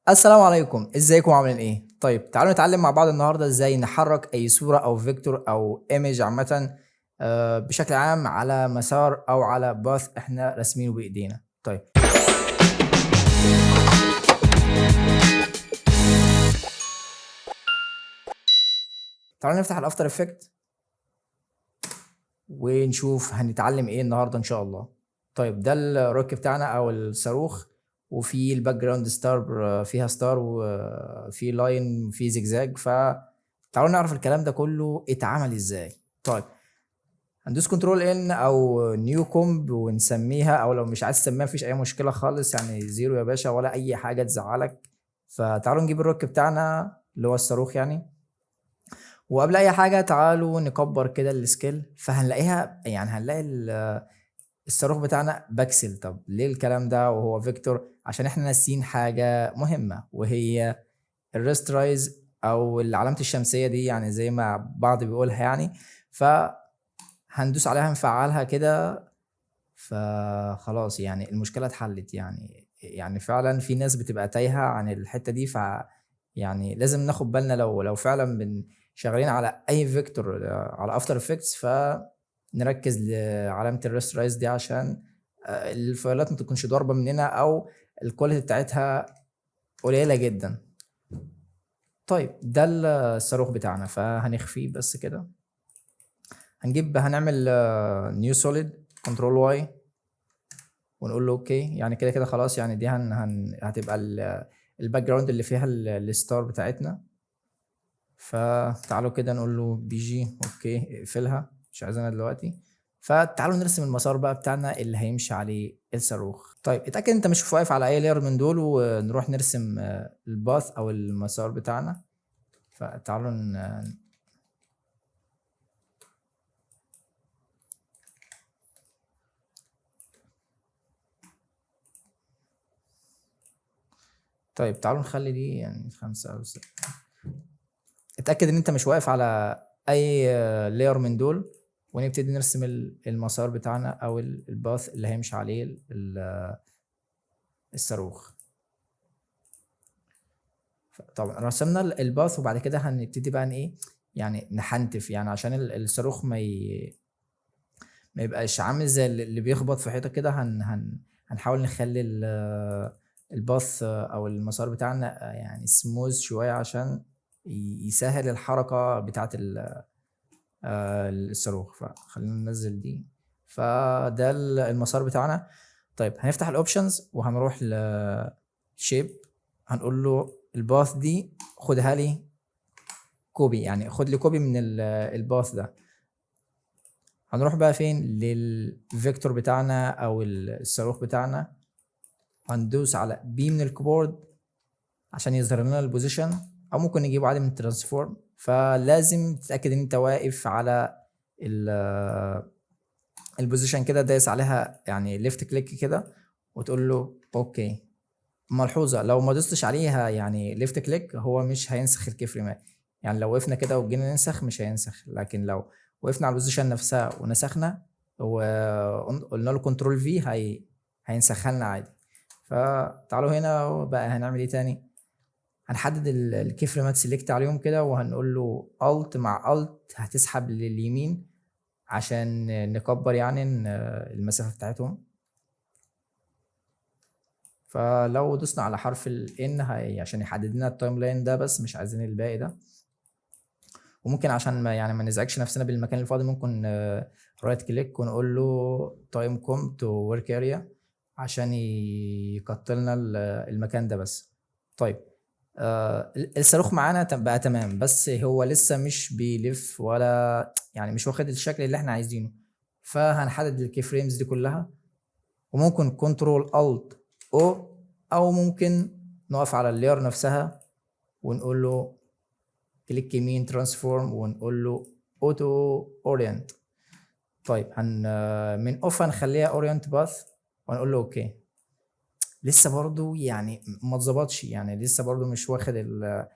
السلام عليكم، ازيكم عاملين ايه؟ طيب تعالوا نتعلم مع بعض النهارده ازاي نحرك اي صورة او فيكتور او ايمج عامة بشكل عام على مسار او على باث احنا راسمينه بايدينا. طيب تعالوا نفتح الافتر افكت ونشوف هنتعلم ايه النهارده ان شاء الله. طيب ده الروك بتاعنا او الصاروخ، وفي الباك جراوند ستار، فيها ستار وفي لاين وفي زجزاج. فتعالوا نعرف الكلام ده كله اتعمل ازاي. طيب هندوس كنترول ان او نيو كومب ونسميها، او لو مش عايز تسميها مفيش اي مشكله خالص، يعني زيرو يا باشا ولا اي حاجه تزعلك. فتعالوا نجيب الروك بتاعنا اللي هو الصاروخ يعني. وقبل اي حاجه تعالوا نكبر كده السكيل، فهنلاقيها يعني هنلاقي الصاروخ بتاعنا باكسل. طب ليه الكلام ده وهو فيكتور؟ عشان احنا ناسيين حاجه مهمه، وهي الريست رايز او علامه الشمسيه دي، يعني زي ما بعض بيقولها يعني. فهندوس عليها نفعلها كده، فخلاص يعني المشكلة اتحلت يعني فعلا في ناس بتبقى تايهة عن الحتة دي. يعني لازم ناخد بالنا لو فعلا شغالين على اي فيكتور على افتر افكتس، فنركز لعلامة الريست رايز دي عشان الفايلات ما تكونش ضاربة مننا او الكواليتي بتاعتها قليلة جدا. طيب ده الصاروخ بتاعنا، فهنخفيه بس كده. هنعمل نيو سوليد كنترول واي ونقول له اوكي. يعني كده كده خلاص، يعني دي هتبقى الباك جراوند اللي فيها الستار بتاعتنا. فتعالوا كده نقول له بي جي اوكي، اقفلها مش عايزينها دلوقتي. فتعالوا نرسم المسار بقى بتاعنا اللي هيمشي عليه الصاروخ. طيب اتاكد انت مش واقف على اي لاير من دول، ونروح نرسم الباث او المسار بتاعنا. فتعالوا طيب تعالوا نخلي دي يعني 5 أو 6. اتأكد ان انت مش واقف على اي لاير من دول، ونبتدي نرسم المسار بتاعنا او الباث اللي هيمشي عليه الصاروخ. طبعا رسمنا الباث، وبعد كده هنبتدي بقى ايه، يعني نحنتف، يعني عشان الصاروخ ما يبقاش عامل زي اللي بيخبط في حيطة كده. هنحاول نخلي الباث او المسار بتاعنا يعني سموز شوية عشان يسهل الحركة بتاعة الصاروخ. فخلينا ننزل دي. فده المسار بتاعنا. طيب هنفتح الاوبشنز وهنروح لشيب، هنقول له الباث دي خدها لي كوبي، يعني خد لي كوبي من الباث ده. هنروح بقى فين للفيكتور بتاعنا او الصاروخ بتاعنا، هندوس على بي من الكيبورد عشان يظهر لنا البوزيشن، او ممكن نجيبه عادي من الترانسفورم. فلازم تتاكد ان انت واقف على البوزيشن كده، دايس عليها يعني ليفت كليك كده وتقول له اوكي. ملحوظه لو ما دوستش عليها يعني ليفت كليك هو مش هينسخ الكي فريمات. يعني لو وقفنا كده وجينا ننسخ مش هينسخ، لكن لو وقفنا على البوزيشن نفسها ونسخنا وقلنا له كنترول في هينسخها لنا عادي. فتعالوا هنا بقى هنعمل ايه تاني. هنحدد الكي فريمات سيلكت عليهم كده، وهنقول له الت مع الت هتسحب لليمين عشان نكبر يعني المسافة بتاعتهم. فلو دوسنا على حرف ال N عشان يحدد لنا التايم لاين ده بس، مش عايزين الباقي ده. وممكن عشان ما نزعجش نفسنا بالمكان الفاضي، ممكن رايت كليك ونقول له تايم كوم تو ورك اريا عشان يقتل لنا المكان ده بس. طيب الصاروخ معانا بقى تمام، بس هو لسه مش بيلف ولا يعني مش واخد الشكل اللي احنا عايزينه. فهنحدد الكي فريمز دي كلها، وممكن كنترول الت او، او ممكن نقف على اللاير نفسها ونقول له كليك يمين ترانسفورم ونقول له اوتو اورينت. طيب من اوف هنخليها اورينت باث ونقول له اوكي. لسه برضو يعني ما اتظبطش، يعني لسه برضو مش واخد ال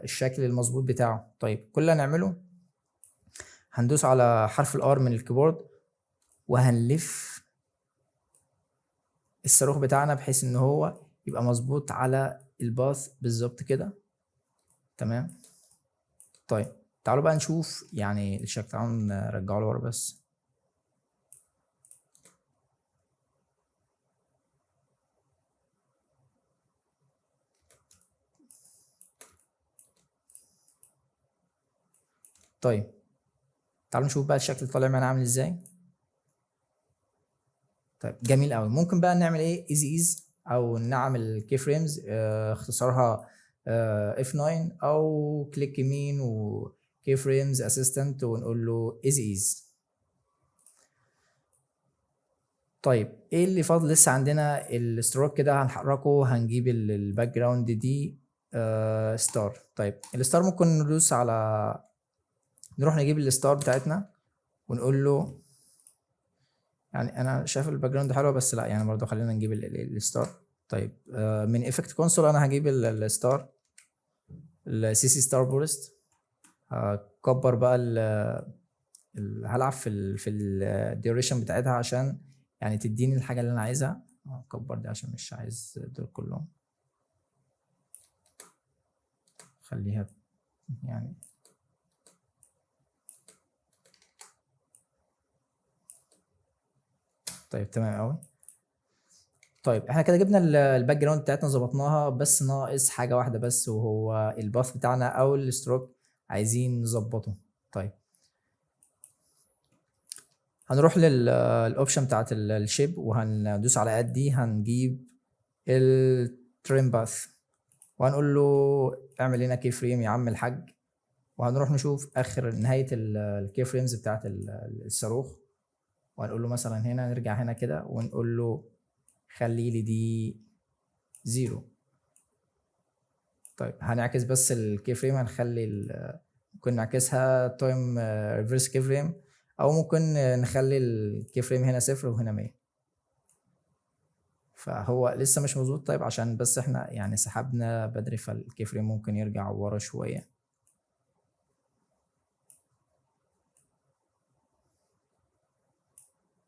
الشكل المظبوط بتاعه. طيب كل اللي هنعمله هندوس على حرف الار من الكيبورد، وهنلف الصاروخ بتاعنا بحيث ان هو يبقى مظبوط على الباث بالظبط كده. تمام. طيب تعالوا بقى نشوف يعني الشكل، تعالوا نرجعه لورا بس. طيب تعالوا نشوف بقى الشكل طالع معانا عامل ازاي. طيب جميل قوي. ممكن بقى نعمل ايه ايز او نعمل كي فريمز، اختصارها اف 9، او كليك يمين وكي فريمز اسيستنت ونقول له ايز. طيب ايه اللي فاضل لسه عندنا؟ الستروك كده هنحركه، هنجيب الباك جراوند دي ستار. طيب الستار ممكن ندوس على، نروح نجيب الستار بتاعتنا ونقول له، يعني انا شايف الباك جراوند حلوه بس لا، يعني برضه خلينا نجيب الستار. طيب من افكت كونسول انا هجيب الستار، السي سي ستار بورست. هكبر بقى هلعب في الديوريشن بتاعتها عشان يعني تديني الحاجه اللي انا عايزها. هكبر دي عشان مش عايز دول كلهم، خليها يعني. طيب تمام قوي. طيب احنا كده جبنا الباك جراوند بتاعتنا ظبطناها، بس ناقص حاجه واحده بس، وهو الباث بتاعنا او الستروك عايزين نظبطه. طيب هنروح للاوبشن بتاعت الشيب وهندوس على اد دي، هنجيب التريم باث وهنقول له اعمل لنا كي فريم يا عم الحاج، وهنروح نشوف اخر نهايه الكي فريمز بتاعت الصاروخ، وهنقول له مثلا هنا، نرجع هنا كده ونقول له خلي لي دي 0. طيب هنعكس بس الكي فريم، هنخلي ممكن نعكسها تايم ريفرس كي فريم، او ممكن نخلي الكي فريم هنا 0 وهنا 100. فهو لسه مش مظبوط. طيب عشان بس احنا يعني سحبنا بدري، فالكي فريم ممكن يرجع ورا شويه.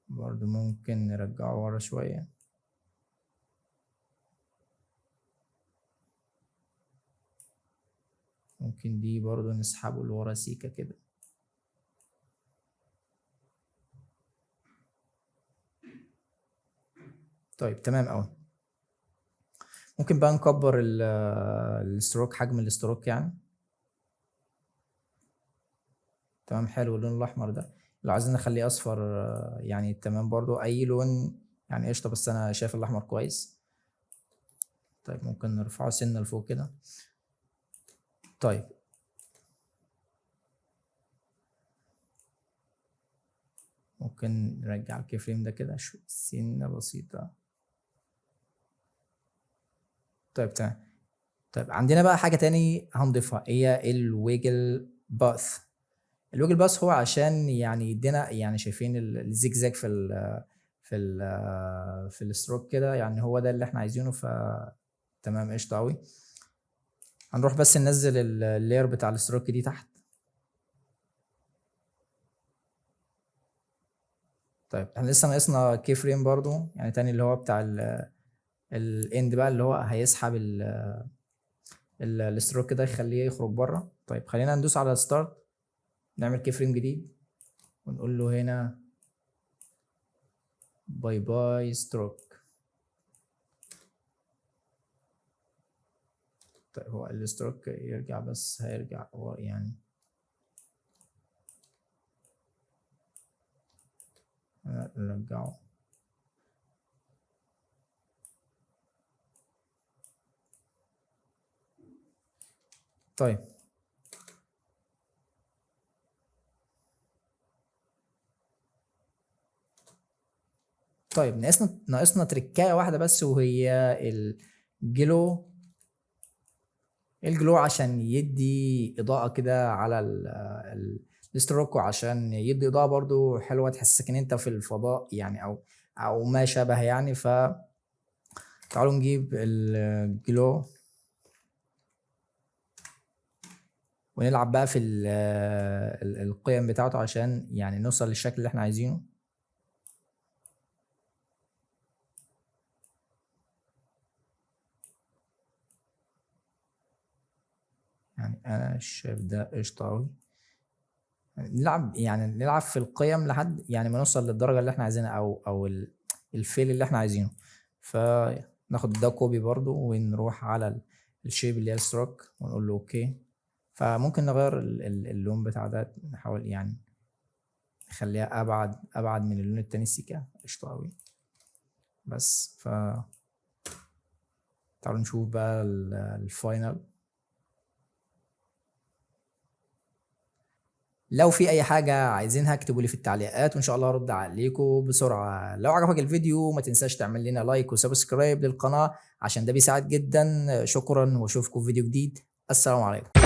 برضو ممكن نرجعه ورا شويه. ممكن دي برضو نسحبه لورا سيكه كده. طيب تمام قوي. ممكن بقى نكبر الستروك، حجم الستروك يعني. تمام حلو. اللون الاحمر ده لو عايزين نخليه اصفر يعني تمام برضو، اي لون يعني قشطه، بس انا شايف الاحمر كويس. طيب ممكن نرفعه سنه لفوق كده. طيب ممكن نرجع الكي فريم ده كده سنه بسيطه. طيب تمام. طيب عندنا بقى حاجه تاني هنضيفها، هي الويجل باث. الويجل باث هو عشان يعني يدينا، يعني شايفين الزيجزاج في الستروك كده، يعني هو ده اللي احنا عايزينه. تمام قشطه قوي. هنروح بس ننزل اللاير بتاع الستروك دي تحت. طيب احنا لسه ناقصنا كي فريم برضو يعني تاني، اللي هو بتاع الاند بقى، اللي هو هيسحب الستروك كده يخليه يخرج بره. طيب خلينا ندوس على ستارت، نعمل كي فريم جديد ونقول له هنا باي باي ستروك. طيب هو الستروك يرجع، بس هيرجع هو يعني نرجعه. طيب طيب ناقصنا تركايه واحده بس، وهي الجلو. الجلو عشان يدي اضاءه كده على الستروك، وعشان يدي اضاءه برضو حلوه تحسسك ان انت في الفضاء يعني، او ما شابه يعني. تعالوا نجيب الجلو ونلعب بقى في القيم بتاعته عشان يعني نوصل للشكل اللي احنا عايزينه. يعني انا شايف ده قشطة اوي. نلعب في القيم لحد يعني ما نوصل للدرجة اللي احنا عايزينها او الفيل اللي احنا عايزينه. فناخد ده كوبي برضو ونروح على الشيب اللي هي الستروك ونقول له اوكي. فممكن نغير اللون بتاع ده، نحاول يعني نخليها ابعد من اللون التاني سيكا. قشطة اوي. بس تعالوا نشوف بقى الفاينل. لو في اي حاجة عايزينها اكتبوا لي في التعليقات وان شاء الله هرد عليكم بسرعة. لو عجبك الفيديو ما تنساش تعمل لنا لايك وسبسكرايب للقناة عشان ده بيساعد جدا. شكرا واشوفكم في فيديو جديد. السلام عليكم.